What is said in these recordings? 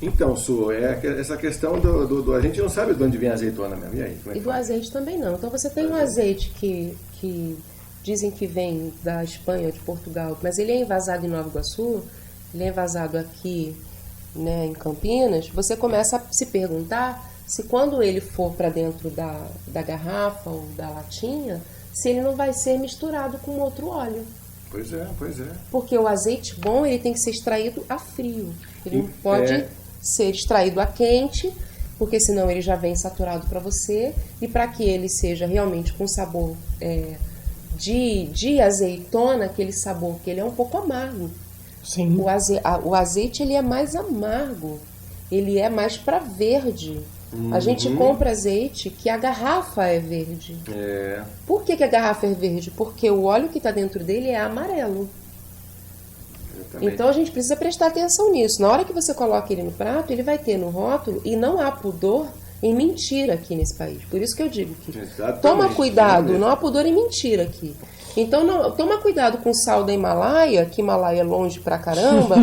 Então, Su, essa questão a gente não sabe de onde vem a azeitona mesmo. E aí? Como é E que do faz? azeite também não. Então você tem um azeite que dizem que vem da Espanha ou de Portugal, mas ele é envasado em Nova Iguaçu, ele é envasado aqui, né, em Campinas. Você começa a se perguntar se quando ele for para dentro da garrafa ou da latinha, se ele não vai ser misturado com outro óleo. Pois é, pois é. Porque o azeite bom, ele tem que ser extraído a frio. Ele não pode É. ser extraído a quente, porque senão ele já vem saturado para você. E para que ele seja realmente com sabor de azeitona, aquele sabor que ele é um pouco amargo. Sim. O azeite ele é mais amargo, ele é mais para verde. A gente compra azeite que a garrafa é verde. É. Por que a garrafa é verde? Porque o óleo que está dentro dele é amarelo. Exatamente. Então a gente precisa prestar atenção nisso. Na hora que você coloca ele no prato, ele vai ter no rótulo, e não há pudor em mentira aqui nesse país. Por isso que eu digo que Exatamente, toma cuidado, mesmo. não há pudor em mentira aqui. Então toma cuidado com o sal da Himalaia, que Himalaia é longe pra caramba,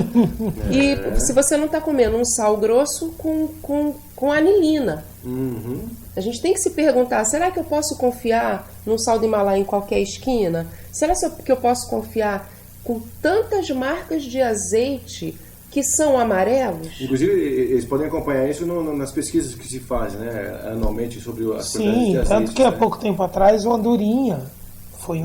e se você não está comendo um sal grosso com anilina. Uhum. A gente tem que se perguntar, será que eu posso confiar num sal do Himalaia em qualquer esquina? Será que eu posso confiar com tantas marcas de azeite que são amarelos? Inclusive, eles podem acompanhar isso nas pesquisas que se fazem, né, anualmente sobre as quantidades Sim, de tanto azeite, que há né? pouco tempo atrás o Andorinha foi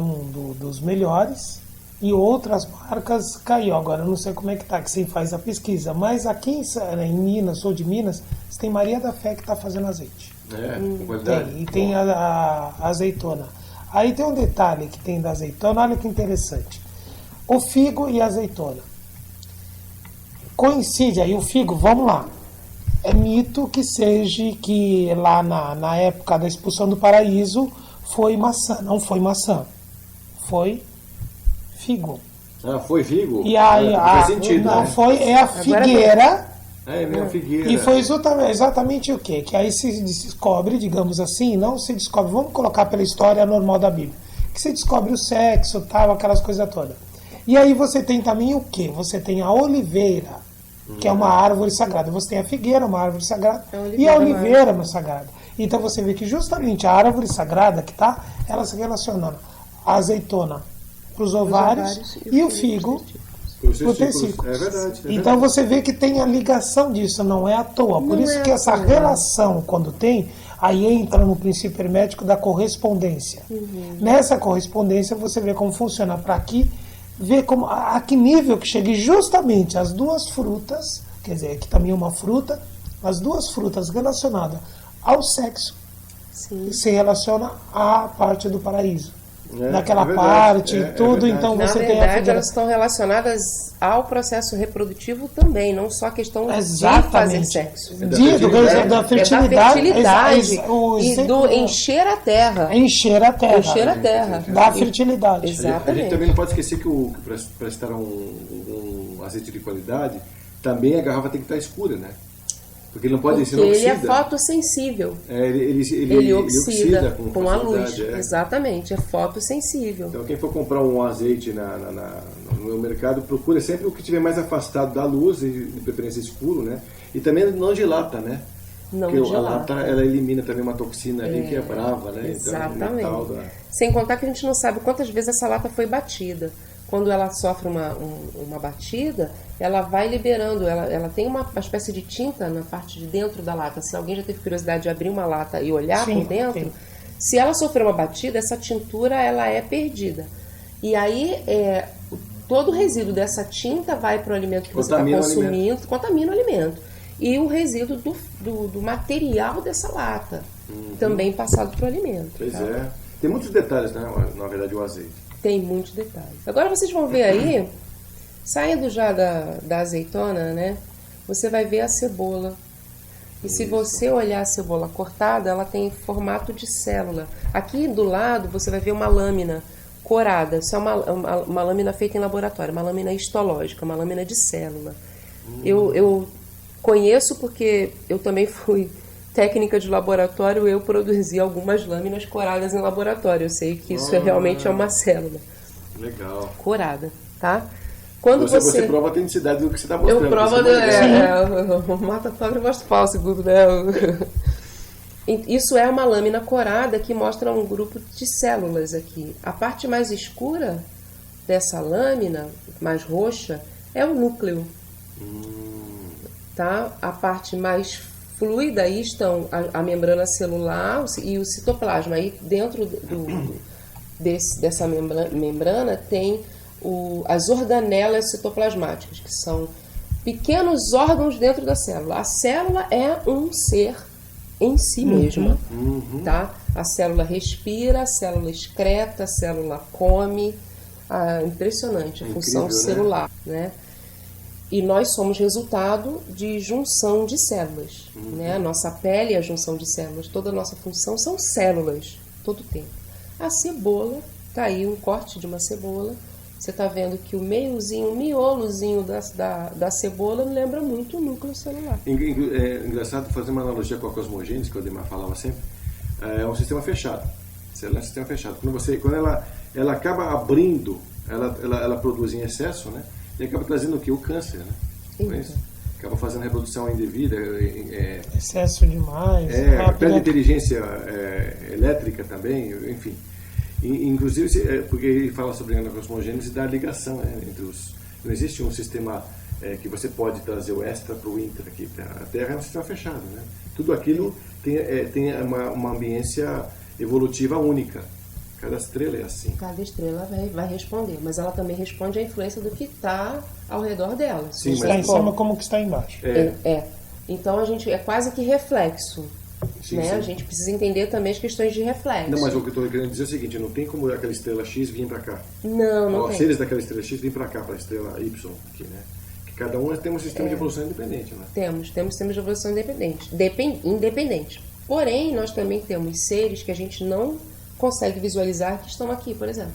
dos melhores e outras marcas caiu. Agora eu não sei como é que tá, que você faz a pesquisa, mas aqui em Minas, sou de Minas, você tem Maria da Fé que está fazendo azeite. Com qualidade. Tem, e tem a azeitona. Aí tem um detalhe que tem da azeitona, olha que interessante. O figo e a azeitona. Coincide aí, o figo, vamos lá. É mito que seja que lá na época da expulsão do paraíso foi maçã. Não foi maçã. Foi figo. Ah, foi figo? E aí, faz sentido, não, né? foi a figueira. É mesmo, figueira. E foi exatamente o quê? Que aí se descobre, digamos assim, não se descobre, vamos colocar pela história normal da Bíblia, que se descobre o sexo, tal, aquelas coisas todas. E aí você tem também o quê? Você tem a oliveira, que é uma árvore sagrada. Você tem a figueira, uma árvore sagrada, e a oliveira é uma sagrada. Então você vê que justamente a árvore sagrada que tá, ela se relaciona a azeitona para os ovários e o figo Os o testículos. testículo. É verdade. Então você vê que tem a ligação disso, não é à toa. Por Não isso é que à essa toa. relação, quando tem, aí entra no princípio hermético da correspondência. Nessa correspondência você vê como funciona para aqui, vê como, a que nível que chega. E justamente as duas frutas, quer dizer, aqui também é uma fruta, as duas frutas relacionadas ao sexo Sim. se relaciona à parte do paraíso. Daquela é verdade, parte e é tudo, verdade. então Na você tem a verdade, figueira. elas estão relacionadas ao processo reprodutivo também, não só a questão de fazer Exatamente. sexo. Da fertilidade. Da fertilidade o e do encher a terra. encher a terra. Encher a terra. Da fertilidade. Exato. A gente Exatamente. também não pode esquecer que para estar um azeite de qualidade, também a garrafa tem que estar escura, né? Porque ele não pode ser Porque ele é oxida. fotossensível. Ele oxida com com a facilidade, luz. Exatamente, é fotossensível. Então quem for comprar um azeite no mercado, procura sempre o que estiver mais afastado da luz, e de preferência escuro, né? E também não de lata, né? Não Porque de a lata. lata, ela elimina também uma toxina ali que é brava, né? Exatamente. Então, o metal Sem contar que a gente não sabe quantas vezes essa lata foi batida. Quando ela sofre uma batida, ela vai liberando, ela tem uma espécie de tinta na parte de dentro da lata. Se alguém já teve curiosidade de abrir uma lata e olhar Sim, por dentro, tem. se ela sofrer uma batida, essa tintura ela é perdida. E aí todo o resíduo dessa tinta vai para o alimento que você está Contamina o consumindo, contamina o alimento. E o resíduo do material dessa lata, também passado para o alimento. Pois tá? é. Tem muitos detalhes, né? Na verdade, o azeite. Tem muitos detalhes. Agora vocês vão ver aí, saindo já da azeitona, né? Você vai ver a cebola. E se você olhar a cebola cortada, ela tem formato de célula. Aqui do lado você vai ver uma lâmina corada. Isso é uma lâmina feita em laboratório, uma lâmina histológica, uma lâmina de célula. Eu conheço porque eu também fui técnica de laboratório, eu produzi algumas lâminas coradas em laboratório. Eu sei que isso realmente é uma célula Legal. corada, tá? Quando você prova a autenticidade do que você está mostrando. Eu provo, mata pobre e mostra pau, segundo, né? Isso é uma lâmina corada que mostra um grupo de células aqui. A parte mais escura dessa lâmina, mais roxa, é o núcleo. Tá? A parte mais fluida, aí estão a membrana celular e o citoplasma. Aí dentro dessa membrana tem as organelas citoplasmáticas, que são pequenos órgãos dentro da célula. A célula é um ser em si mesma. Tá? A célula respira, a célula excreta, a célula come. Impressionante a função celular, né? E nós somos resultado de junção de células, né? A nossa pele é a junção de células, toda a nossa função são células, todo o tempo. A cebola, tá aí um corte de uma cebola, você tá vendo que o meiozinho, o miolozinho da cebola lembra muito o núcleo celular. É engraçado fazer uma analogia com a cosmogênese, que o Ademar falava sempre, é um sistema fechado. Célula é um sistema fechado. Quando ela acaba abrindo, ela produz em excesso, né? E acaba trazendo o que? O câncer, né? Então. Acaba fazendo reprodução indevida. Excesso demais. Perde inteligência elétrica também, enfim. Inclusive, porque ele fala sobre a cosmogênese da ligação, né, entre os... Não existe um sistema que você pode trazer o extra para o intra aqui. A Terra é um sistema fechado, né? Tudo aquilo tem uma ambiência evolutiva única. Cada estrela é assim. Cada estrela vai responder, mas ela também responde à influência do que está ao redor dela. Sim, está em cima como que está embaixo. Então a gente é quase que reflexo. Sim, né? sim. A gente precisa entender também as questões de reflexo. Não, mas o que eu estou querendo dizer é o seguinte, não tem como aquela estrela X vir para cá. Não Os tem. seres daquela estrela X vêm para cá, para a estrela Y aqui, né? Que cada um tem um sistema de evolução independente, né? Temos sistemas de evolução independente. Porém, nós também temos seres que a gente não consegue visualizar que estão aqui, por exemplo.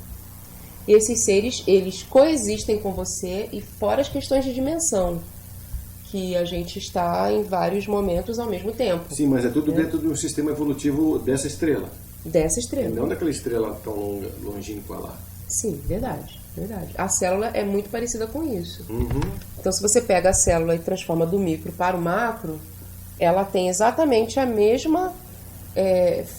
E esses seres, eles coexistem com você e fora as questões de dimensão, que a gente está em vários momentos ao mesmo tempo. Sim, mas é tudo dentro de um sistema evolutivo dessa estrela. Dessa estrela. E não daquela estrela tão longínqua lá. Sim, verdade. A célula é muito parecida com isso. Então, se você pega a célula e transforma do micro para o macro, ela tem exatamente a mesma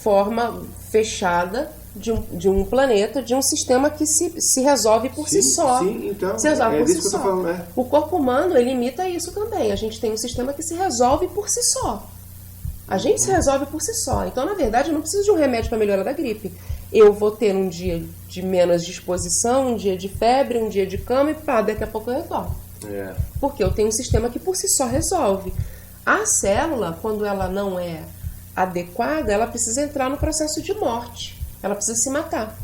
forma fechada de um planeta, de um sistema que se resolve por si só. Sim, então, se resolve por si disso que eu só. tô falando, né? O corpo humano, ele imita isso também. A gente tem um sistema que se resolve por si só. A gente se resolve por si só. Então, na verdade, eu não preciso de um remédio para melhorar da gripe. Eu vou ter um dia de menos disposição, um dia de febre, um dia de cama e daqui a pouco eu retorno. Porque eu tenho um sistema que por si só resolve. A célula, quando ela não é adequada, ela precisa entrar no processo de morte. Ela precisa se matar.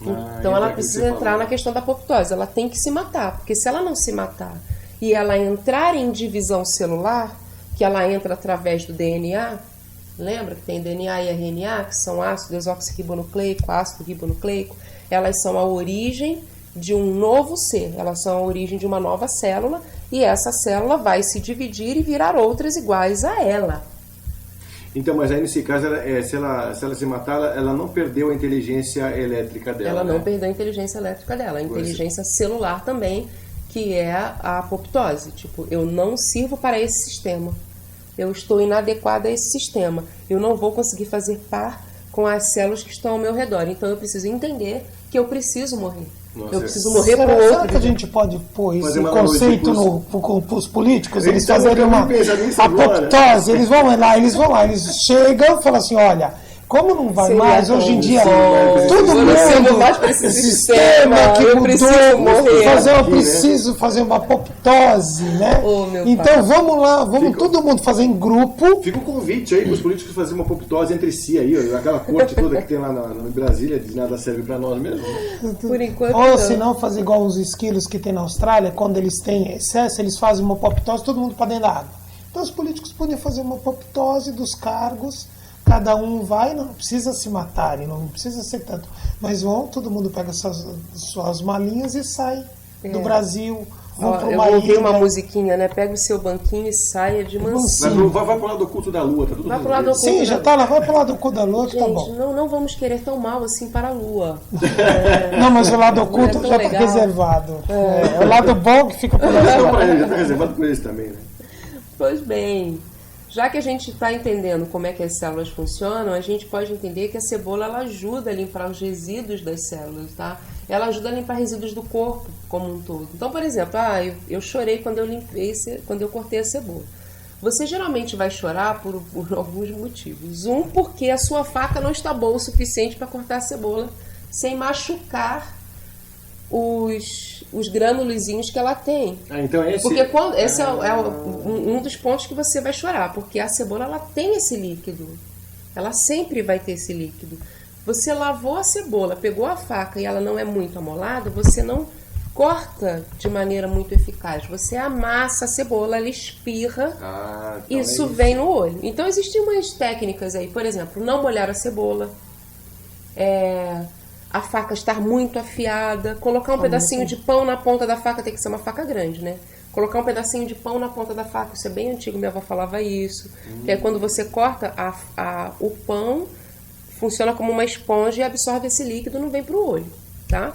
Então ela precisa entrar na questão da apoptose. Ela tem que se matar, porque se ela não se matar e ela entrar em divisão celular, que ela entra através do DNA, lembra que tem DNA e RNA, que são ácido desoxirribonucleico, ácido ribonucleico, elas são a origem de um novo ser, elas são a origem de uma nova célula, e essa célula vai se dividir e virar outras iguais a ela. Então, mas aí nesse caso, se ela se matar, ela não perdeu a inteligência elétrica dela. Ela não perdeu a inteligência elétrica dela, a inteligência celular também, que é a apoptose. Tipo, eu não sirvo para esse sistema. Eu estou inadequada a esse sistema. Eu não vou conseguir fazer par com as células que estão ao meu redor. Então eu preciso entender que eu preciso morrer. Eu preciso morrer por outro. Será que a gente pode pôr esse conceito para os políticos? Eles fazerem uma apoptose, eles vão lá, eles chegam e falam assim, olha, como não vai mais, hoje em dia, todo mundo, esse sistema que eu mudou, preciso morrer. Eu preciso fazer uma apoptose, né? Então vamos lá, todo mundo fazer em grupo. Fica o convite aí para os políticos fazerem uma apoptose entre si aí, aquela corte toda que tem lá em Brasília, de nada serve para nós mesmo. Né? Por enquanto. Ou se não, fazer igual os esquilos que tem na Austrália, quando eles têm excesso, eles fazem uma apoptose, todo mundo para dentro da água. Então os políticos podem fazer uma apoptose dos cargos. Cada um vai, não precisa se matarem, não precisa ser tanto. Mas todo mundo pega suas malinhas e sai do Brasil vão para Eu uma ouvi uma ilha. musiquinha, né? Pega o seu banquinho e saia de mansinho. Vai pro lado oculto da lua, tá tudo Vai pro resolvido. lado oculto. Sim, já tá lá, vai pro lado oculto da lua que tá Gente, bom. não vamos querer tão mal assim para a Lua. Não, mas o lado Não oculto é tão já tá legal. reservado. É o lado bom que fica por Só aí. pra ele, já tá reservado por eles também, né? Pois bem, já que a gente está entendendo como é que as células funcionam, a gente pode entender que a cebola ela ajuda a limpar os resíduos das células, tá? Ela ajuda a limpar resíduos do corpo como um todo. Então, por exemplo, eu chorei quando eu cortei a cebola. Você geralmente vai chorar por alguns motivos. Um, porque a sua faca não está boa o suficiente para cortar a cebola sem machucar os granulozinhos que ela tem. Então esse... Porque esse é um dos pontos que você vai chorar, porque a cebola ela tem esse líquido. Ela sempre vai ter esse líquido. Você lavou a cebola, pegou a faca e ela não é muito amolada, você não corta de maneira muito eficaz. Você amassa a cebola, ela espirra, então isso vem no olho. Então existem umas técnicas aí, por exemplo, não molhar a cebola, a faca estar muito afiada, colocar um pedacinho de pão na ponta da faca, tem que ser uma faca grande, né? Colocar um pedacinho de pão na ponta da faca, isso é bem antigo, minha avó falava isso. Que é quando você corta o pão, funciona como uma esponja e absorve esse líquido, não vem pro olho, tá?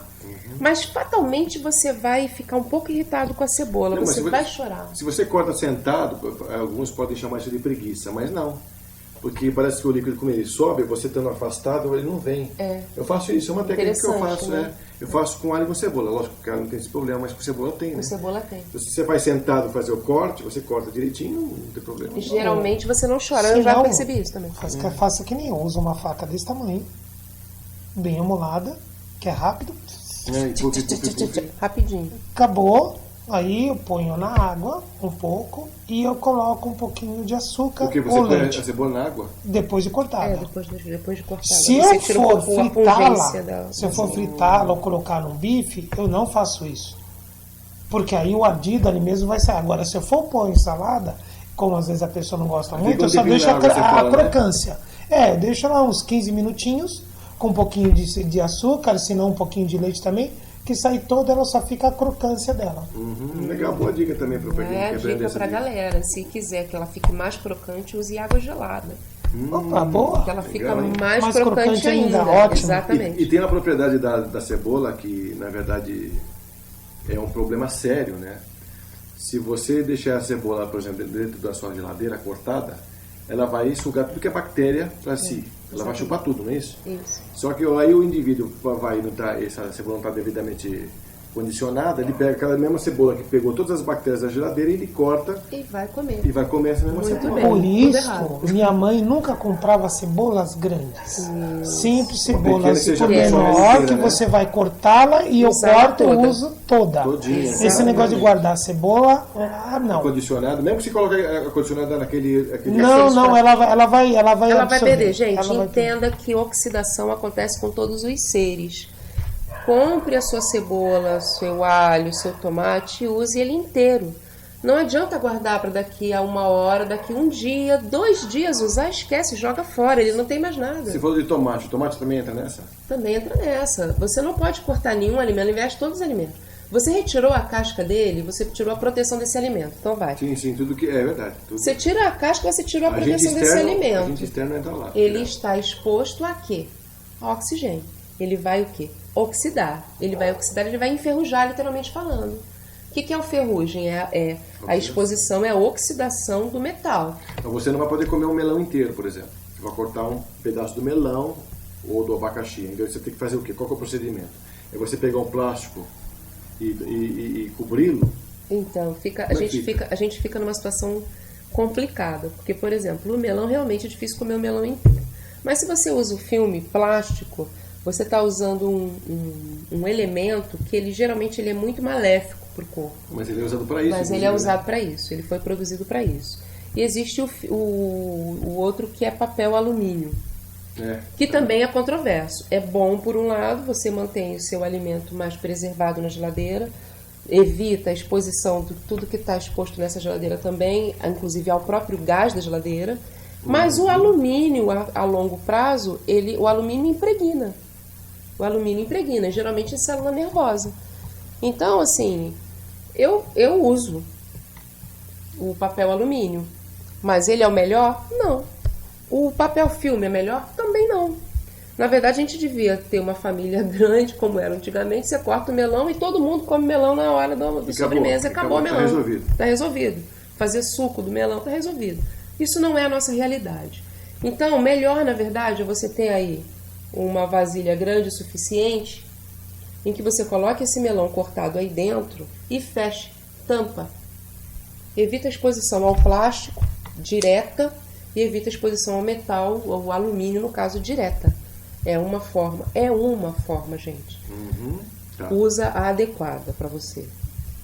Mas fatalmente você vai ficar um pouco irritado com a cebola, Não, você vai chorar. Se você corta sentado, alguns podem chamar isso de preguiça, mas não. Porque parece que o líquido, como ele sobe, você estando afastado, ele não vem. Eu faço isso, é uma técnica que eu faço, né? Eu faço com alho e com cebola. Lógico que não tem esse problema, mas com cebola tem, né? Com cebola tem. Se você vai sentado fazer o corte, você corta direitinho, não tem problema. E geralmente você não chora, eu já não, percebi isso também. Faça que nem eu, usa uma faca desse tamanho, bem amolada, que é rápido. Rapidinho. Acabou, aí eu ponho na água um pouco e eu coloco um pouquinho de açúcar Porque você ou põe leite a cebola na água? depois de cortada. Depois de cortar. Se você eu tira for a pungência fritá-la, se eu for fritá-la ou colocar num bife, eu não faço isso. Porque aí o ardido ali mesmo vai sair. Agora, se eu for pôr em salada, como às vezes a pessoa não gosta muito, eu só deixo a crocância. Eu deixo lá uns 15 minutinhos, com um pouquinho de açúcar, se não um pouquinho de leite também, que sai toda, ela só fica a crocância dela. Legal, boa dica também para quem quer aprender dica pra galera. Se quiser que ela fique mais crocante, use água gelada. Opa, boa. Porque ela fica legal, hein? mais crocante ainda. ótimo. Exatamente. E tem a propriedade da cebola que, na verdade, é um problema sério, né? Se você deixar a cebola, por exemplo, dentro da sua geladeira cortada, ela vai sugar tudo que é bactéria para si. Ela vai chupar tudo, não é isso? Isso. Só que aí o indivíduo essa cebola não está devidamente condicionada, ele pega aquela mesma cebola que pegou todas as bactérias da geladeira e ele corta E vai comer. e vai comer essa mesma Muito cebola. bem. Por tudo isso, errado. minha mãe nunca comprava cebolas grandes. Sempre pequena cebolas que seja menor, inteira, que né? você vai cortá-la e eu Usar corto e toda. uso toda. Todinha. Esse Exatamente. negócio de guardar cebola, não. Condicionado, mesmo que você coloque a condicionada naquele Não, ela vai Ela vai absorver. perder, gente. Ela vai Entenda que oxidação acontece com todos os seres. Compre a sua cebola, seu alho, seu tomate e use ele inteiro. Não adianta guardar para daqui a 1 hora, daqui 1 dia, 2 dias, usar, esquece, joga fora, ele não tem mais nada. Você falou de tomate, o tomate também entra nessa? Também entra nessa. Você não pode cortar nenhum alimento, investe todos os alimentos. Você retirou a casca dele, você tirou a proteção desse alimento. Então vai. Sim, tudo que é verdade. Tudo. Você tira a casca, você tirou a Agente proteção desse externo, alimento. agente externo entra lá. Ele está exposto a quê? A oxigênio. Ele vai o quê? Oxidar. Ele vai oxidar, ele vai enferrujar, literalmente falando. O que é o ferrugem? A exposição, é a oxidação do metal. Então você não vai poder comer um melão inteiro, por exemplo. Você vai cortar um pedaço do melão ou do abacaxi. Então você tem que fazer o quê? Qual que é o procedimento? É você pegar um plástico e cobri-lo. Então, a gente fica numa situação complicada. Porque, por exemplo, o melão realmente é difícil comer o melão inteiro. Mas se você usa o filme plástico, você está usando um elemento que geralmente ele é muito maléfico para o corpo. Mas ele é usado para isso. Mas ele é usado para isso, ele foi produzido para isso. E existe o outro que é papel alumínio, que também é controverso. É bom por um lado, você mantém o seu alimento mais preservado na geladeira, evita a exposição de tudo que está exposto nessa geladeira também, inclusive ao próprio gás da geladeira. Mas o alumínio, a longo prazo, o alumínio impregna. O alumínio impregna, geralmente em célula nervosa. Então, assim, Eu uso o papel alumínio, mas ele é o melhor? Não. O papel filme é melhor? Também não. Na verdade, a gente devia ter uma família grande, como era antigamente. Você corta o melão e todo mundo come melão na hora do sobremesa. Acabou o melão. Está resolvido. Está resolvido. Fazer suco do melão está resolvido. Isso não é a nossa realidade. Então, melhor, na verdade, é você ter aí uma vasilha grande o suficiente em que você coloque esse melão cortado aí dentro e feche, tampa. Evita a exposição ao plástico direta e evita a exposição ao metal ou ao alumínio, no caso, direta. É uma forma, gente. Tá. Usa a adequada para você.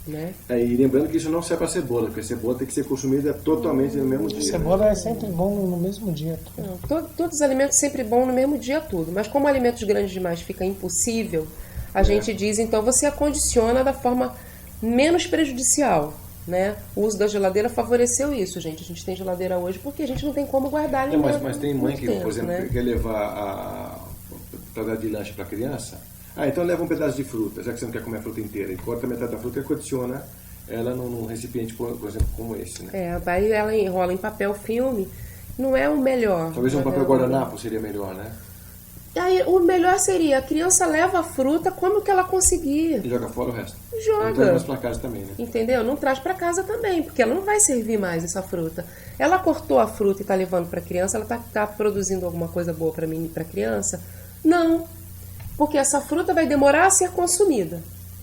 Né? E lembrando que isso não serve para cebola, porque a cebola tem que ser consumida totalmente no mesmo dia. Cebola é sempre bom no mesmo dia. Não, todos os alimentos sempre bom no mesmo dia tudo, mas como alimentos grandes demais fica impossível, a gente diz, então você acondiciona da forma menos prejudicial. Né? O uso da geladeira favoreceu isso, gente. A gente tem geladeira hoje porque a gente não tem como guardar alimento. Mas tem mãe que, por exemplo, né? quer levar para dar de lanche para a criança. Então leva um pedaço de fruta, já que você não quer comer a fruta inteira, e corta metade da fruta e condiciona ela num recipiente, por exemplo, como esse. Né? Aí ela enrola em papel filme, não é o melhor. Talvez um papel guardanapo seria melhor, né? Aí, o melhor seria, a criança leva a fruta, come o que ela conseguir. E joga fora o resto. Joga. Não traz mais para casa também, né? Entendeu? Não traz para casa também, porque ela não vai servir mais essa fruta. Ela cortou a fruta e está levando para a criança, ela está produzindo alguma coisa boa para a criança? Não. Porque essa fruta vai demorar a ser consumida.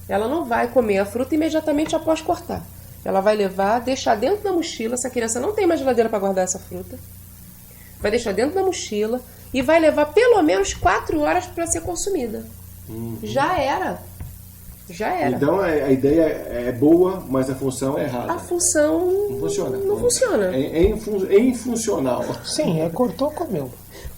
Ela não vai comer a fruta imediatamente após cortar. Ela vai levar, deixar dentro da mochila, se a criança não tem mais geladeira para guardar essa fruta, vai deixar dentro da mochila e vai levar pelo menos 4 horas para ser consumida. Já era. Então a ideia é boa, mas a função é errada. A função não funciona. Não funciona. É infuncional. Sim, cortou, comeu.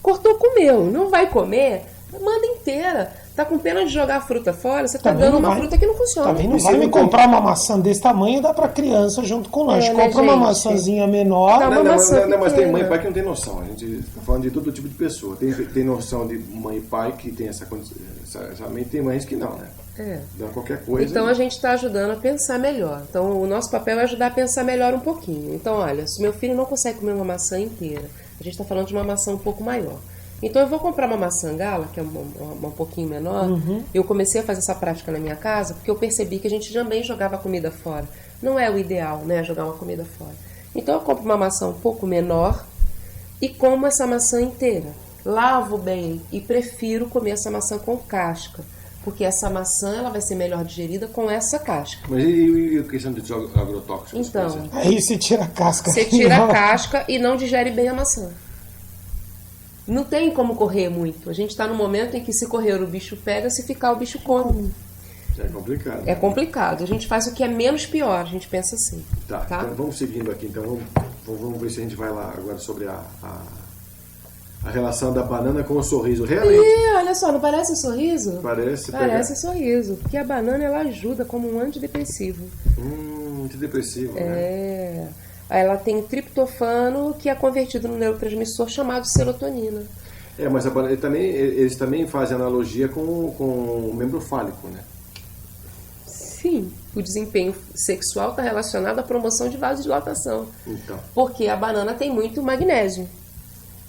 Cortou, comeu. Não vai comer? Manda inteira. Tá com pena de jogar a fruta fora, você tá Também dando uma vai. fruta que não funciona. Também não vai me comprar uma maçã desse tamanho e dá pra criança junto com o lanche. né, Compra uma gente? maçãzinha menor. Dá uma maçã Não, mas tem mãe e pequena. pai que não tem noção. A gente está falando de todo tipo de pessoa. Tem noção de mãe e pai que tem essa mente, tem mães que não, né? Dá qualquer coisa. Então a gente está ajudando a pensar melhor. Então o nosso papel é ajudar a pensar melhor um pouquinho. Então, olha, se meu filho não consegue comer uma maçã inteira, a gente está falando de uma maçã um pouco maior. Então eu vou comprar uma maçã gala, que é um pouquinho menor. Eu comecei a fazer essa prática na minha casa porque eu percebi que a gente também jogava comida fora. Não é o ideal, né, jogar uma comida fora. Então eu compro uma maçã um pouco menor e como essa maçã inteira. Lavo bem e prefiro comer essa maçã com casca, porque essa maçã ela vai ser melhor digerida com essa casca. Mas e a questão de agrotóxicos? Então, Aí você tira a casca. você tira a casca e não digere bem a maçã. Não tem como correr muito. A gente está no momento em que se correr o bicho pega, se ficar o bicho come. É complicado. É complicado. A gente faz o que é menos pior, a gente pensa assim. Tá? Então vamos seguindo aqui. Então vamos ver se a gente vai lá agora sobre a relação da banana com o sorriso. Realmente. E olha só, não parece um sorriso? Parece um sorriso. Porque a banana ela ajuda como um antidepressivo. Antidepressivo, né? Ela tem triptofano que é convertido no neurotransmissor chamado serotonina. Mas eles também fazem analogia com o membro fálico, né? Sim, o desempenho sexual está relacionado à promoção de vasodilatação. Então. Porque a banana tem muito magnésio.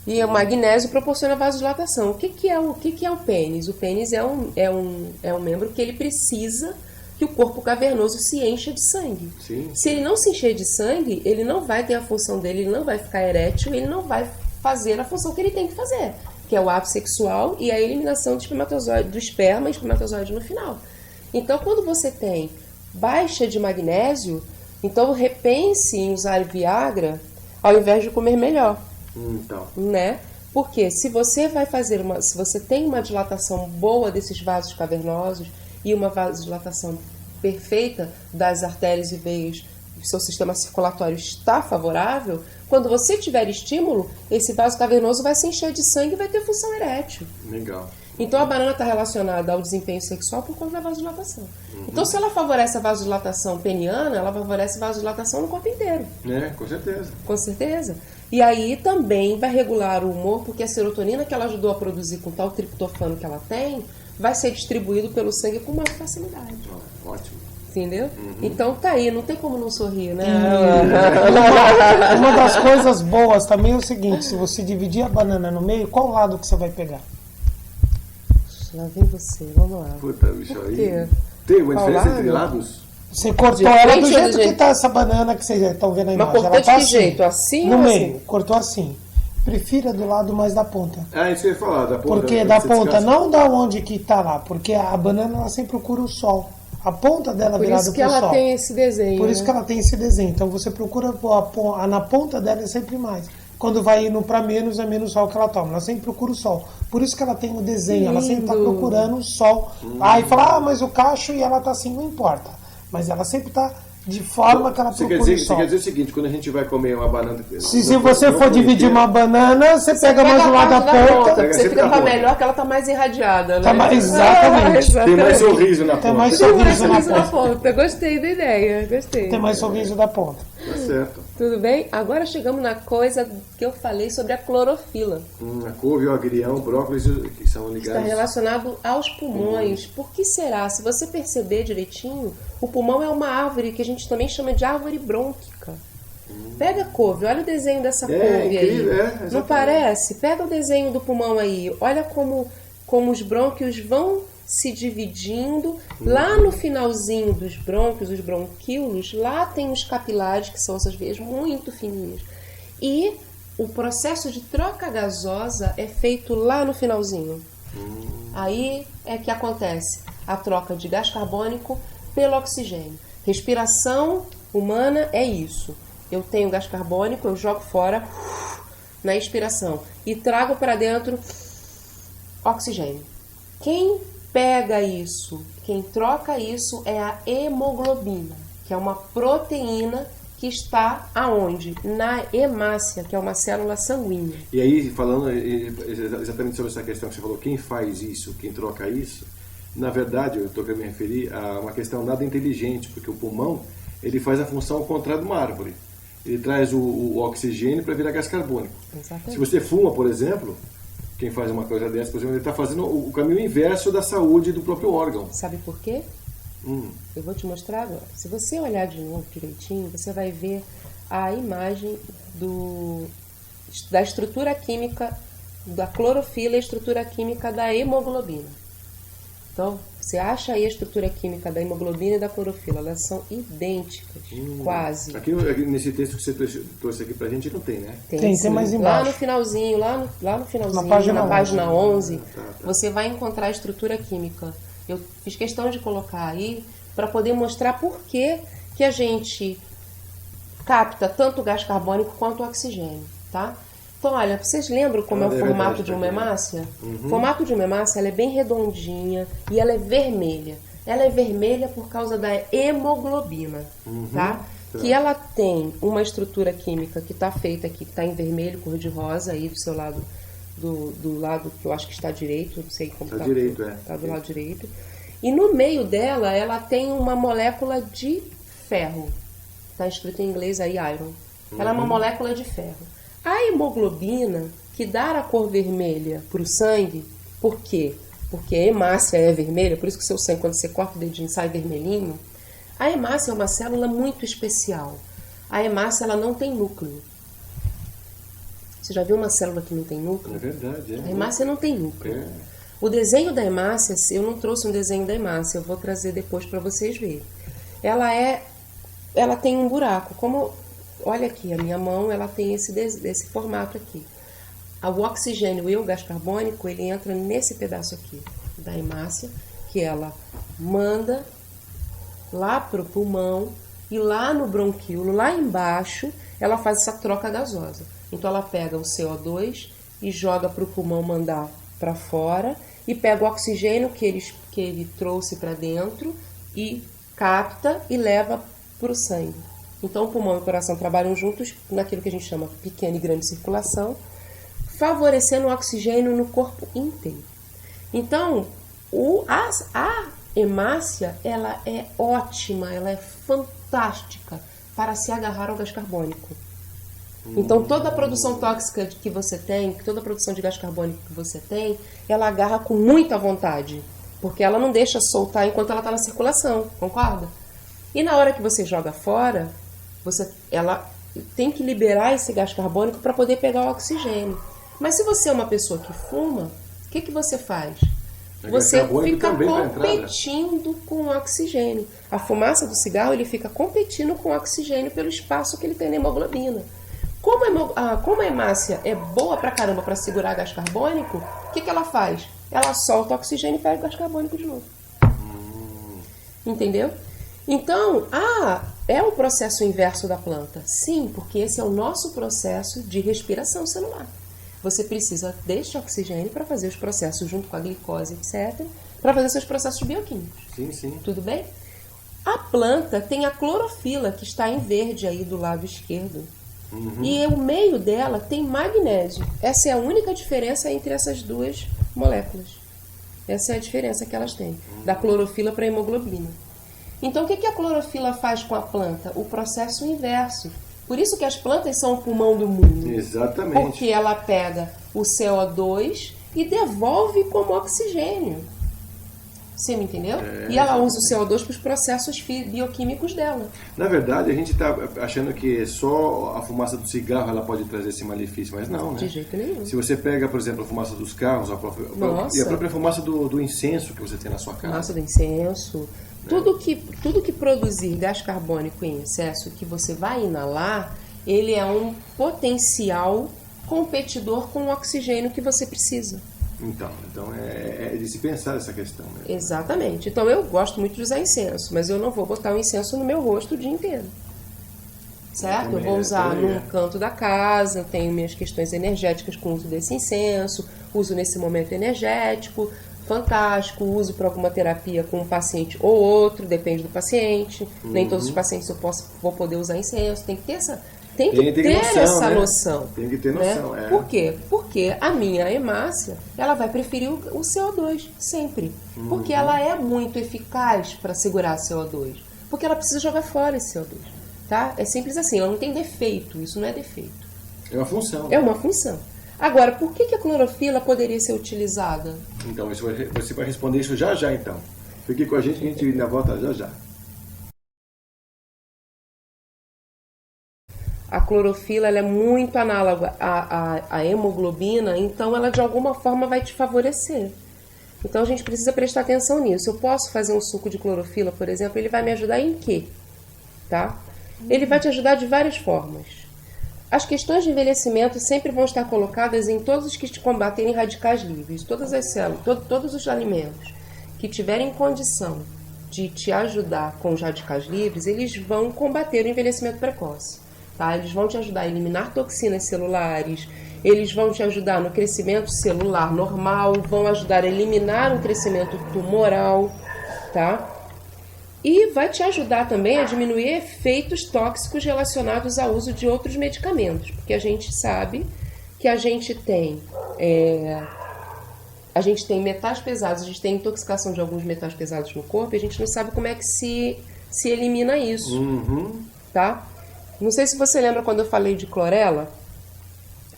E o magnésio proporciona vasodilatação. O que é o pênis? O pênis é um membro que ele precisa que o corpo cavernoso se encha de sangue. Sim. Se ele não se encher de sangue, ele não vai ter a função dele, ele não vai ficar erétil, ele não vai fazer a função que ele tem que fazer, que é o ato sexual e a eliminação do espermatozoide, do esperma e espermatozoide no final. Então, quando você tem baixa de magnésio, então repense em usar Viagra ao invés de comer melhor. Então. Né? Porque se você se você tem uma dilatação boa desses vasos cavernosos e uma vasodilatação perfeita das artérias e veias, o seu sistema circulatório está favorável, quando você tiver estímulo, esse vaso cavernoso vai se encher de sangue e vai ter função erétil. Legal. Então a banana está relacionada ao desempenho sexual por conta da vasodilatação. Então se ela favorece a vasodilatação peniana, ela favorece a vasodilatação no corpo inteiro. Com certeza. Com certeza. E aí também vai regular o humor, porque a serotonina que ela ajudou a produzir com tal triptofano que ela tem, vai ser distribuído pelo sangue com mais facilidade. Ótimo. Entendeu? Então tá aí, não tem como não sorrir, né? Uma das coisas boas também é o seguinte, se você dividir a banana no meio, qual lado que você vai pegar? Lá vem você, vamos lá. Puta, bicho, Por aí. quê? Tem uma Qual diferença lado? entre lados? Você cortou De ela frente do ou jeito do que jeito? tá essa banana que vocês estão vendo aí. Mas cortou ela de tá que jeito? Assim no ou meio, assim? cortou assim. Prefira do lado mais da ponta. Ah, isso que eu ia falar, da ponta. Porque da ponta, não da onde que tá lá, porque a banana ela sempre procura o sol. A ponta dela Por virada isso que pro ela sol. tem esse desenho. Por isso né? que ela tem esse desenho. Então você procura na ponta dela é sempre mais. Quando vai indo para menos, é menos sol que ela toma. Ela sempre procura o sol. Por isso que ela tem o desenho. Ela sempre está Lindo. procurando o sol. Aí fala, mas o cacho e ela tá assim, não importa. Mas ela sempre está de forma que ela Você procura o você sol. quer dizer o seguinte, quando a gente vai comer uma banana... Se você for dividir uma banana, você pega mais a do lado da parte ponta. Pega Você sempre fica da pra ponta. melhor que ela tá mais irradiada, né? Tá mais- exatamente. Tem mais sorriso na ponta. Tem mais Tem mais sorriso na sorriso na ponta. ponta. Gostei da ideia, gostei. Tem mais sorriso da ponta. Tá certo. Tudo bem? Agora chegamos na coisa que eu falei sobre a clorofila. A couve, o agrião, o brócolis, que são Está ligados... relacionado aos pulmões. Por que será? Se você perceber direitinho, o pulmão é uma árvore que a gente também chama de árvore brônquica. Pega a couve, olha o desenho dessa couve incrível, aí. exatamente. Não parece? Pega o desenho do pulmão aí. Olha como os brônquios vão se dividindo. Lá no finalzinho dos brônquios, os bronquíolos, lá tem os capilares, que são essas veias muito fininhas. E o processo de troca gasosa é feito lá no finalzinho. Aí é que acontece a troca de gás carbônico pelo oxigênio. Respiração humana é isso. Eu tenho gás carbônico, eu jogo fora na expiração e trago para dentro oxigênio. Quem pega isso, quem troca isso é a hemoglobina, que é uma proteína que está aonde? Na hemácia, que é uma célula sanguínea. E aí, falando exatamente sobre essa questão que você falou, quem faz isso, quem troca isso, na verdade, eu estou querendo me referir a uma questão nada inteligente, porque o pulmão, ele faz a função ao contrário de uma árvore. Ele traz o oxigênio para virar gás carbônico. Exatamente. Se você fuma, por exemplo, quem faz uma coisa dessa, por exemplo, ele está fazendo o caminho inverso da saúde do próprio órgão. Sabe por quê? Eu vou te mostrar agora. Se você olhar de novo direitinho, você vai ver a imagem da estrutura química da clorofila e a estrutura química da hemoglobina. Então, você acha aí a estrutura química da hemoglobina e da clorofila. Elas são idênticas, quase. Aqui nesse texto que você trouxe aqui pra gente não tem, né? Tem sim. mais Lá embaixo. no finalzinho, lá no finalzinho, Na página 11, Tá. você vai encontrar a estrutura química. Eu fiz questão de colocar aí para poder mostrar por que a gente capta tanto o gás carbônico quanto o oxigênio, tá? Então, olha, vocês lembram como é o formato de uma hemácia? O formato de uma hemácia, ela é bem redondinha e ela é vermelha. Ela é vermelha por causa da hemoglobina, tá? Que ela tem uma estrutura química que está feita aqui, que está em vermelho, cor de rosa, aí do seu lado, do lado que eu acho que está direito, não sei como Tá direito, é. Está do lado direito. E no meio dela, ela tem uma molécula de ferro. Está escrito em inglês aí, iron. Ela é uma molécula de ferro. A hemoglobina, que dá a cor vermelha para o sangue, por quê? Porque a hemácia é vermelha, por isso que o seu sangue, quando você corta o dedinho, sai vermelhinho. A hemácia é uma célula muito especial. A hemácia, ela não tem núcleo. Você já viu uma célula que não tem núcleo? É verdade, é. A hemácia não tem núcleo. É. O desenho da hemácia, eu não trouxe um desenho da hemácia, eu vou trazer depois para vocês verem. Ela tem um buraco, olha aqui, a minha mão, ela tem esse formato aqui. O oxigênio e o gás carbônico, ele entra nesse pedaço aqui da hemácia, que ela manda lá para o pulmão e lá no bronquíolo, lá embaixo, ela faz essa troca gasosa. Então ela pega o CO2 e joga para o pulmão mandar para fora e pega o oxigênio que ele trouxe para dentro e capta e leva para o sangue. Então o pulmão e o coração trabalham juntos naquilo que a gente chama pequena e grande circulação, favorecendo o oxigênio no corpo inteiro. Então a hemácia, ela é ótima, ela é fantástica para se agarrar ao gás carbônico. Então toda a produção tóxica que você tem, toda a produção de gás carbônico que você tem, ela agarra com muita vontade, porque ela não deixa soltar enquanto ela está na circulação, concorda? E na hora que você joga fora, ela tem que liberar esse gás carbônico para poder pegar o oxigênio. Mas se você é uma pessoa que fuma, o que você faz? Você fica competindo com o oxigênio. A fumaça do cigarro, ele fica competindo com o oxigênio pelo espaço que ele tem na hemoglobina. Como a hemácia é boa pra caramba para segurar gás carbônico, o que ela faz? Ela solta o oxigênio e pega o gás carbônico de novo. Entendeu? Então, é o processo inverso da planta. Sim, porque esse é o nosso processo de respiração celular. Você precisa deste oxigênio para fazer os processos junto com a glicose, etc., para fazer seus processos bioquímicos. Sim, sim. Tudo bem? A planta tem a clorofila, que está em verde aí do lado esquerdo. E o meio dela tem magnésio. Essa é a única diferença entre essas duas moléculas. Essa é a diferença que elas têm, da clorofila para a hemoglobina. Então, o que a clorofila faz com a planta? O processo inverso. Por isso que as plantas são o pulmão do mundo. Exatamente. Porque ela pega o CO2 e devolve como oxigênio. Você me entendeu? E ela usa o CO2 para os processos bioquímicos dela. Na verdade, a gente está achando que só a fumaça do cigarro ela pode trazer esse malefício, mas não, né? De jeito nenhum. Se você pega, por exemplo, a fumaça dos carros, e a própria fumaça do incenso que você tem na sua casa. Fumaça do incenso. Tudo que produzir gás carbônico em excesso que você vai inalar, ele é um potencial competidor com o oxigênio que você precisa. Então é de se pensar essa questão. Né? Exatamente. Então eu gosto muito de usar incenso, mas eu não vou botar o incenso no meu rosto o dia inteiro. Certo? Eu vou usar num canto da casa, eu tenho minhas questões energéticas com o uso desse incenso, uso nesse momento energético, fantástico, uso para alguma terapia com um paciente ou outro, depende do paciente. Nem todos os pacientes eu vou poder usar incenso, tem que ter essa noção. Tem que ter noção, né? Por quê? Porque a minha hemácia, ela vai preferir o CO2, sempre. Porque ela é muito eficaz para segurar CO2. Porque ela precisa jogar fora esse CO2. Tá? É simples assim, ela não tem defeito, isso não é defeito. É uma função. É uma função. Agora, por que a clorofila poderia ser utilizada? Então, você vai responder isso já, então. Fique com a gente ainda volta já. A clorofila ela é muito análoga à hemoglobina, então ela de alguma forma vai te favorecer. Então a gente precisa prestar atenção nisso. Eu posso fazer um suco de clorofila, por exemplo, ele vai me ajudar em quê? Tá? Ele vai te ajudar de várias formas. As questões de envelhecimento sempre vão estar colocadas em todos os que te combaterem radicais livres. Todas as células, todos os alimentos que tiverem condição de te ajudar com os radicais livres, eles vão combater o envelhecimento precoce. Tá? Eles vão te ajudar a eliminar toxinas celulares, eles vão te ajudar no crescimento celular normal, vão ajudar a eliminar um crescimento tumoral, tá? E vai te ajudar também a diminuir efeitos tóxicos relacionados ao uso de outros medicamentos, porque a gente sabe que a gente tem metais pesados, a gente tem intoxicação de alguns metais pesados no corpo e a gente não sabe como é que se elimina isso, tá? Não sei se você lembra quando eu falei de clorela.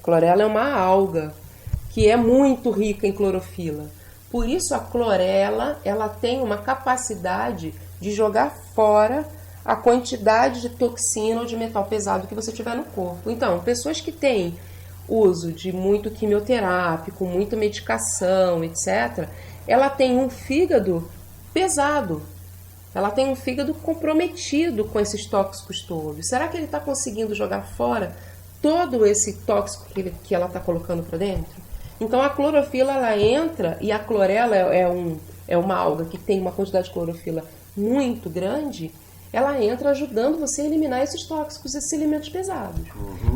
Clorela é uma alga que é muito rica em clorofila. Por isso a clorela ela tem uma capacidade de jogar fora a quantidade de toxina ou de metal pesado que você tiver no corpo. Então, pessoas que têm uso de muito quimioterápico, muita medicação, etc., ela tem um fígado pesado. Ela tem um fígado comprometido com esses tóxicos todos. Será que ele está conseguindo jogar fora todo esse tóxico que ela está colocando para dentro? Então a clorofila ela entra, e a clorela é uma alga que tem uma quantidade de clorofila muito grande, ela entra ajudando você a eliminar esses tóxicos, esses elementos pesados.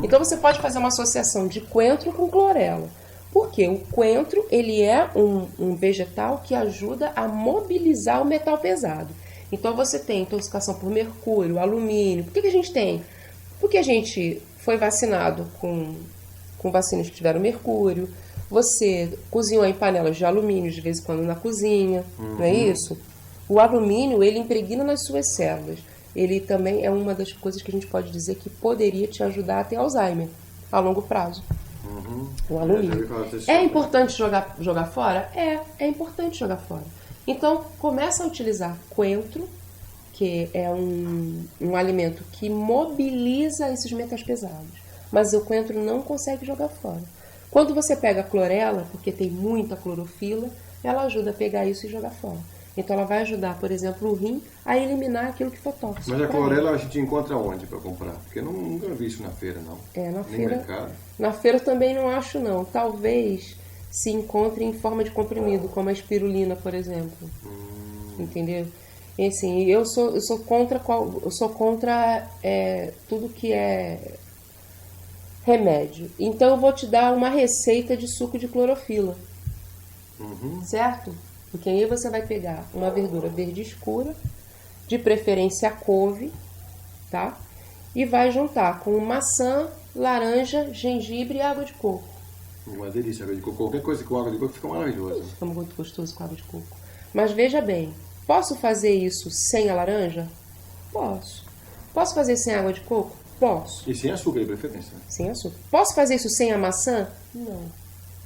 Então você pode fazer uma associação de coentro com clorela. Porque o coentro ele é um vegetal que ajuda a mobilizar o metal pesado. Então você tem intoxicação por mercúrio, alumínio. Por que a gente tem? Porque a gente foi vacinado com vacinas que tiveram mercúrio. Você cozinhou em panelas de alumínio de vez em quando na cozinha, não é isso? O alumínio, ele impregna nas suas células. Ele também é uma das coisas que a gente pode dizer que poderia te ajudar a ter Alzheimer a longo prazo. O alumínio. É importante jogar fora? É importante jogar fora. Então, começa a utilizar coentro porque é um alimento que mobiliza esses metais pesados. Mas o coentro não consegue jogar fora. Quando você pega a clorela, porque tem muita clorofila, ela ajuda a pegar isso e jogar fora. Então ela vai ajudar, por exemplo, o rim a eliminar aquilo que for tóxico. Mas a clorela a gente encontra onde para comprar? Porque eu nunca vi isso na feira, não. Na Nem feira, no mercado. Na feira eu também não acho, não. Talvez se encontre em forma de comprimido, como a espirulina, por exemplo. Entendeu? E assim, eu sou contra tudo que é remédio. Então eu vou te dar uma receita de suco de clorofila. Certo? Porque aí você vai pegar uma verdura verde escura, de preferência a couve, tá? E vai juntar com maçã, laranja, gengibre e água de coco. Uma delícia, água de coco. Qualquer coisa com água de coco fica maravilhoso. Fica muito gostoso com água de coco. Mas veja bem, posso fazer isso sem a laranja? Posso. Posso fazer sem água de coco? Posso. E sem açúcar, de preferência. Sem açúcar. Posso fazer isso sem a maçã? Não.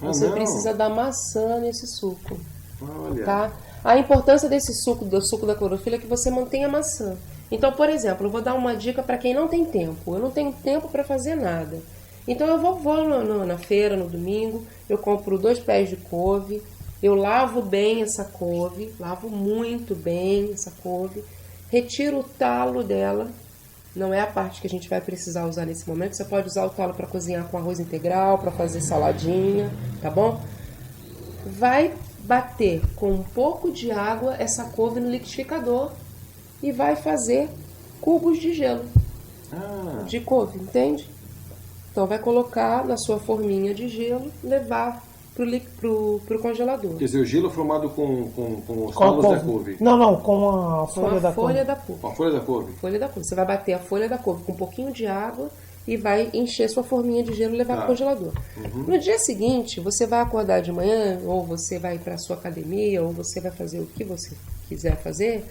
Você precisa da maçã nesse suco. Olha. Tá? A importância desse suco, do suco da clorofila, é que você mantenha a maçã. Então, por exemplo, eu vou dar uma dica para quem não tem tempo. Eu não tenho tempo para fazer nada. Então eu vou na feira, no domingo, eu compro 2 pés de couve, eu lavo bem essa couve, lavo muito bem essa couve, retiro o talo dela, não é a parte que a gente vai precisar usar nesse momento. Você pode usar o talo para cozinhar com arroz integral, para fazer saladinha, tá bom? Vai bater com um pouco de água essa couve no liquidificador e vai fazer cubos de gelo de couve, entende? Então vai colocar na sua forminha de gelo, levar pro congelador. Quer dizer, o gelo formado com os talos da couve. Não, com a folha da couve. Com a folha da couve. Folha da couve. Você vai bater a folha da couve com um pouquinho de água e vai encher sua forminha de gelo e levar pro congelador. No dia seguinte, você vai acordar de manhã, ou você vai para sua academia, ou você vai fazer o que você quiser fazer,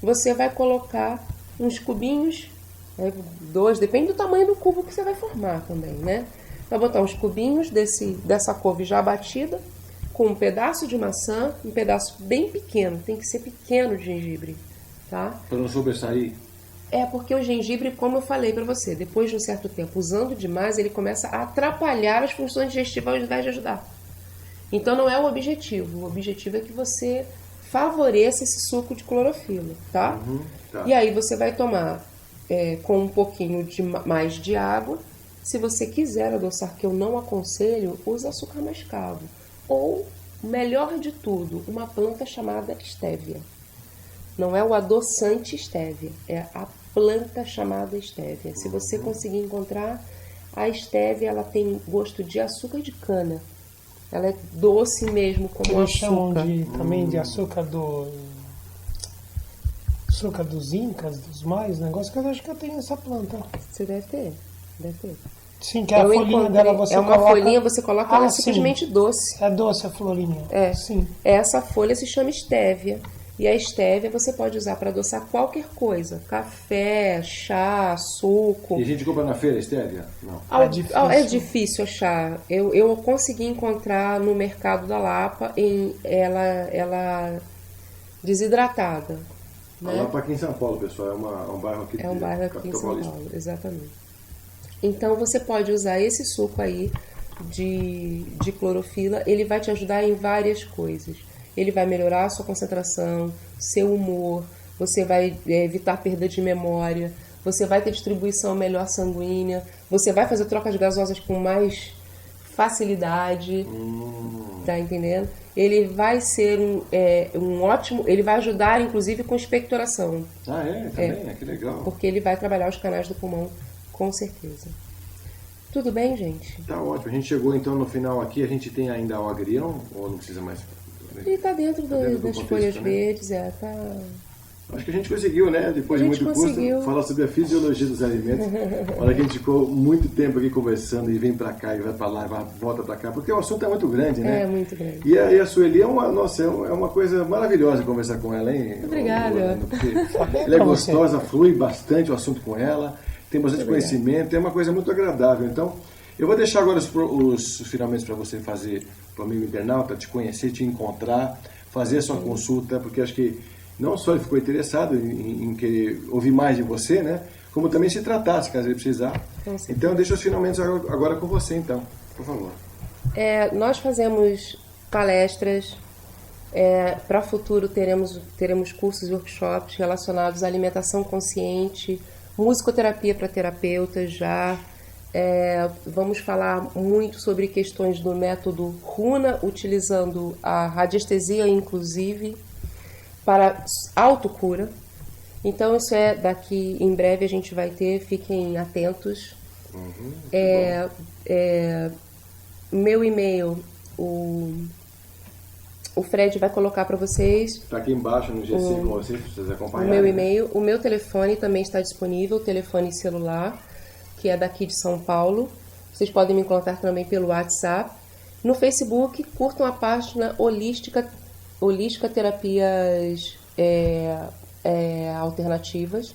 você vai colocar uns cubinhos, 2, depende do tamanho do cubo que você vai formar também, né? Vai botar uns cubinhos dessa couve já batida, com um pedaço de maçã, um pedaço bem pequeno, tem que ser pequeno de gengibre, tá? Para não sobressair. É porque o gengibre, como eu falei para você, depois de um certo tempo usando demais, ele começa a atrapalhar as funções digestivas ao invés de ajudar. Então não é o objetivo. O objetivo é que você favoreça esse suco de clorofila, tá? Tá. E aí você vai tomar com um pouquinho mais de água. Se você quiser adoçar, que eu não aconselho, usa açúcar mascavo. Ou, melhor de tudo, uma planta chamada estévia. Não é o adoçante estévia, é a planta chamada estévia. Se você conseguir encontrar, a estévia ela tem gosto de açúcar de cana. Ela é doce mesmo, como Eles açúcar. chamam também de açúcar dos incas, dos mais, negócio que eu acho que eu tenho essa planta. Você deve ter. Sim, que é a folhinha dela você uma coloca... folhinha, você coloca, ela é simplesmente sim. doce. É doce a florinha. Sim. Essa folha se chama estévia. E a estévia você pode usar para adoçar qualquer coisa. Café, chá, suco. E a gente compra na feira estévia? Não. É difícil achar. Eu consegui encontrar no mercado da Lapa ela desidratada. A Lapa aqui em São Paulo, pessoal. É um bairro aqui um bairro aqui em São Paulo, exatamente. Então você pode usar esse suco aí de clorofila. Ele vai te ajudar em várias coisas. Ele vai melhorar a sua concentração, seu humor, você vai evitar perda de memória, você vai ter distribuição melhor sanguínea, você vai fazer trocas gasosas com mais facilidade, tá entendendo? Ele vai ser um ótimo, ele vai ajudar inclusive com expectoração. Também? Que legal. Porque ele vai trabalhar os canais do pulmão, com certeza. Tudo bem, gente? Tá ótimo. A gente chegou então no final aqui, a gente tem ainda o agrião, ou não precisa mais? Ele tá dentro das folhas verdes, tá... Acho que a gente conseguiu, né? Depois de muito custo, falar sobre a fisiologia dos alimentos. Olha que a gente ficou muito tempo aqui conversando e vem pra cá, e vai pra lá, e volta pra cá, porque o assunto é muito grande, né? É, muito grande. E a Sueli é uma coisa maravilhosa conversar com ela, hein? Obrigada. Ela é gostosa, flui bastante o assunto com ela, tem bastante conhecimento, é uma coisa muito agradável. Então, eu vou deixar agora os finalmente para você fazer, para o amigo internauta, te conhecer, te encontrar, fazer a sua consulta, porque acho que não só ele ficou interessado em querer ouvir mais de você, né? Como também se tratasse, caso ele precisar. Então, deixa os finalmente agora com você, então, por favor. Nós fazemos palestras. Para o futuro teremos cursos e workshops relacionados à alimentação consciente, musicoterapia para terapeutas já. Vamos falar muito sobre questões do método Runa, utilizando a radiestesia, inclusive, para autocura. Então, isso daqui em breve a gente vai ter, fiquem atentos. Meu e-mail, o Fred vai colocar para vocês. Está aqui embaixo no GC com vocês, para vocês acompanharem. O meu e-mail, o meu telefone também está disponível, telefone celular, que é daqui de São Paulo. Vocês podem me encontrar também pelo WhatsApp. No Facebook, curtam a página Holística Terapias Alternativas.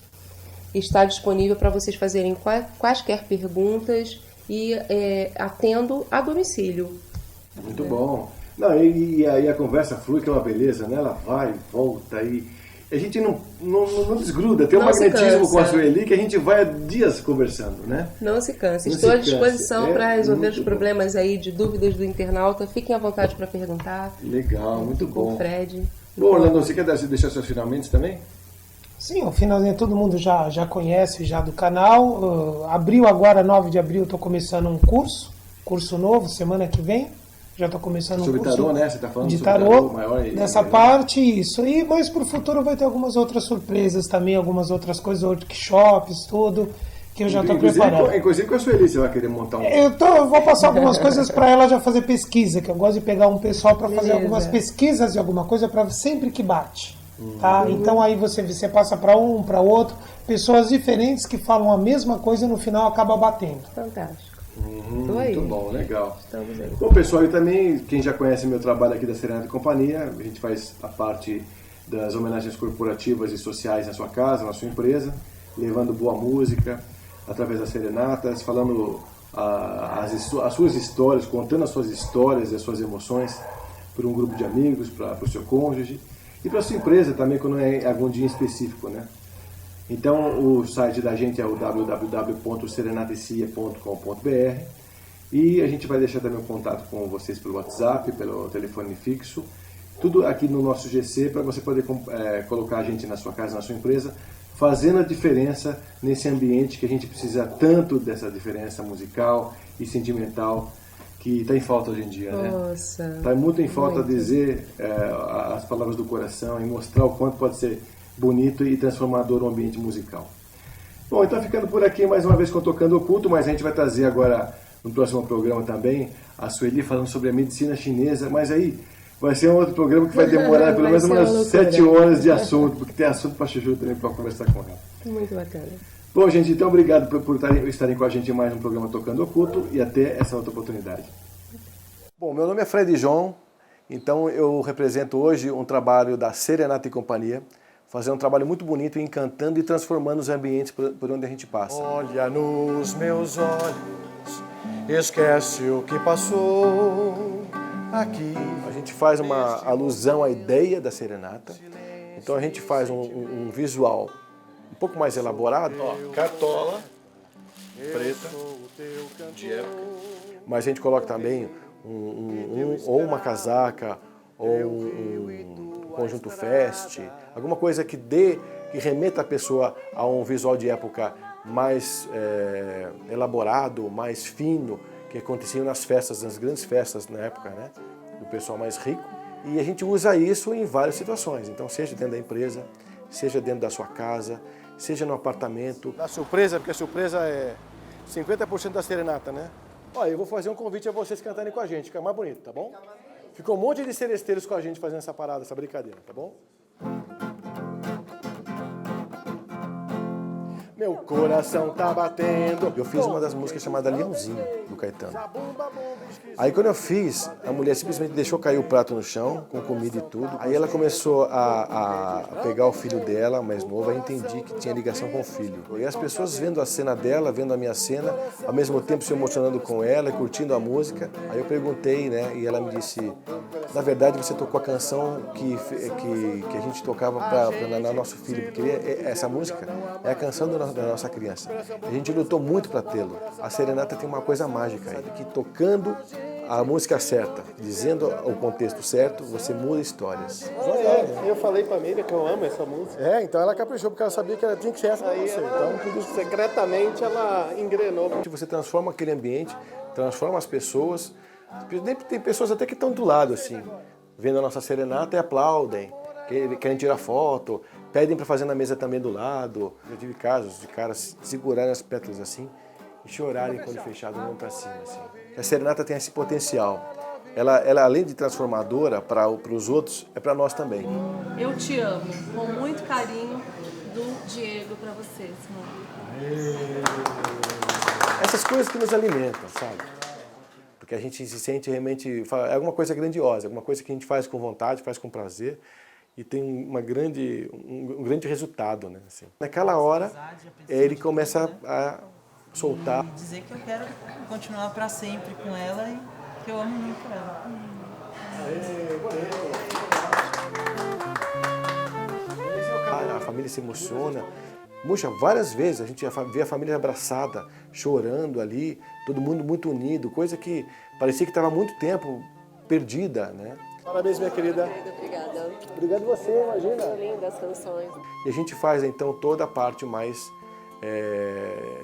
Está disponível para vocês fazerem quaisquer perguntas e atendo a domicílio. Muito bom. Não, e aí a conversa flui, que é uma beleza, né? Ela vai, volta e a gente não desgruda. Tem um magnetismo com a Sueli que a gente vai há dias conversando, né? Não se canse. Estou à disposição para resolver os problemas aí de dúvidas do internauta. Fiquem à vontade para perguntar. Legal, muito bom. Com o Fred. Bom, Orlando, você quer deixar seus finalmente também? Sim, o finalzinho todo mundo já conhece já do canal. Abril agora, 9 de abril, estou começando um curso novo, semana que vem. Já estou começando sobre um curso tarô, né? Você está falando de sobre tarô, maior nessa parte, isso. E mas para o futuro vai ter algumas outras surpresas também, algumas outras coisas, workshops, tudo, que eu já estou preparando. Inclusive com a Sueli, você vai querer montar um... Eu vou passar algumas coisas para ela já fazer pesquisa, que eu gosto de pegar um pessoal para fazer algumas pesquisas de alguma coisa para sempre que bate. Tá? Então aí você passa para um, para outro, pessoas diferentes que falam a mesma coisa e no final acaba batendo. Fantástico. Muito bom, legal. Estamos aí. Bom, pessoal, e também, quem já conhece meu trabalho aqui da Serenata e Companhia, a gente faz a parte das homenagens corporativas e sociais na sua casa, na sua empresa, levando boa música através das serenatas, falando as suas histórias, contando as suas histórias e as suas emoções para um grupo de amigos, para o seu cônjuge e para a sua empresa também, quando é algum dia específico, né? Então, o site da gente é o www.serenatecia.com.br e a gente vai deixar também o contato com vocês pelo WhatsApp, pelo telefone fixo, tudo aqui no nosso GC para você poder colocar a gente na sua casa, na sua empresa, fazendo a diferença nesse ambiente que a gente precisa tanto dessa diferença musical e sentimental que está em falta hoje em dia, né? Nossa. Está muito em falta dizer as palavras do coração e mostrar o quanto pode ser bonito e transformador o ambiente musical. Bom, então ficando por aqui mais uma vez com Tocando Oculto, mas a gente vai trazer agora no próximo programa também a Sueli falando sobre a medicina chinesa, mas aí vai ser um outro programa que vai demorar pelo menos umas 7 horas de assunto, porque tem assunto para chuchu também para conversar com ela. Muito bacana. Bom, gente, então obrigado por estarem com a gente em mais um programa Tocando Oculto e até essa outra oportunidade. Bom, meu nome é Fred João, então eu represento hoje um trabalho da Serenata e Companhia, fazendo um trabalho muito bonito, encantando e transformando os ambientes por onde a gente passa. Olha nos meus olhos, esquece o que passou aqui. A gente faz uma alusão à ideia da serenata, então a gente faz um visual um pouco mais elaborado. Ó, cartola preta de época. Mas a gente coloca também ou uma casaca, ou um conjunto fest, alguma coisa que remeta a pessoa a um visual de época mais elaborado, mais fino, que acontecia nas festas, nas grandes festas na época, né, do pessoal mais rico. E a gente usa isso em várias situações, então seja dentro da empresa, seja dentro da sua casa, seja no apartamento. Da surpresa, porque a surpresa é 50% da serenata, né? Olha, eu vou fazer um convite a vocês cantarem com a gente, fica mais bonito, tá bom? Ficou um monte de seresteiros com a gente fazendo essa parada, essa brincadeira, tá bom? Meu coração tá batendo. Eu fiz uma das músicas chamada Leãozinho, do Caetano. Aí quando eu fiz, a mulher simplesmente deixou cair o prato no chão, com comida e tudo. Aí ela começou a pegar o filho dela, mais novo, aí entendi que tinha ligação com o filho. E as pessoas vendo a cena dela, vendo a minha cena, ao mesmo tempo se emocionando com ela, curtindo a música. Aí eu perguntei, né, e ela me disse, Na verdade, você tocou a canção que a gente tocava na nosso filho, porque essa música é a canção da nossa criança. A gente lutou muito para tê-lo. A serenata tem uma coisa mágica aí, que tocando a música certa, dizendo o contexto certo, você muda histórias. Eu falei pra Miriam que eu amo essa música. Então ela caprichou, porque ela sabia que ela tinha que ser essa pra você. Então, Tudo secretamente ela engrenou. você transforma aquele ambiente, transforma as pessoas. Tem pessoas até que estão do lado, assim, vendo a nossa serenata e aplaudem, querem tirar foto, pedem para fazer na mesa também do lado. Eu tive casos de caras segurarem as pétalas assim e chorarem com o olho fechado, olhando para cima. Assim. A serenata tem esse potencial. Ela além de transformadora para os outros, é para nós também. Eu te amo, com muito carinho do Diego para você, Simone. Essas coisas que nos alimentam, sabe? Porque a gente se sente realmente... É alguma coisa grandiosa, alguma coisa que a gente faz com vontade, faz com prazer e tem um grande resultado, né? Assim. Naquela hora, ele começa a soltar. E dizer que eu quero continuar para sempre com ela e que eu amo muito ela. A família se emociona. Puxa, várias vezes a gente vê a família abraçada, chorando ali, todo mundo muito unido, coisa que parecia que estava há muito tempo perdida, né? Parabéns, minha querida. Obrigada. Obrigado você, imagina. Lindas canções. E a gente faz então toda a parte mais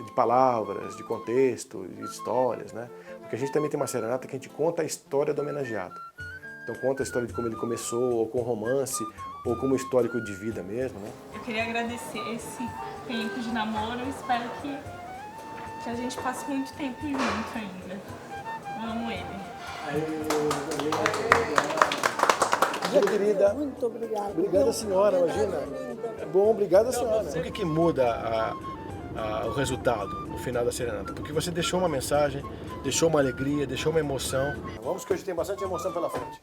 de palavras, de contexto, de histórias, né? Porque a gente também tem uma serenata que a gente conta a história do homenageado. Então conta a história de como ele começou, ou com romance, ou como histórico de vida mesmo, né? Eu queria agradecer esse tempo de namoro. Eu espero que a gente passe muito tempo junto ainda. Eu amo ele. Minha querida. Muito obrigada. Obrigada, senhora, imagina. É bom, obrigada, senhora. Por que muda o resultado no final da serenata? Porque você deixou uma mensagem, deixou uma alegria, deixou uma emoção. Vamos que hoje tem bastante emoção pela frente.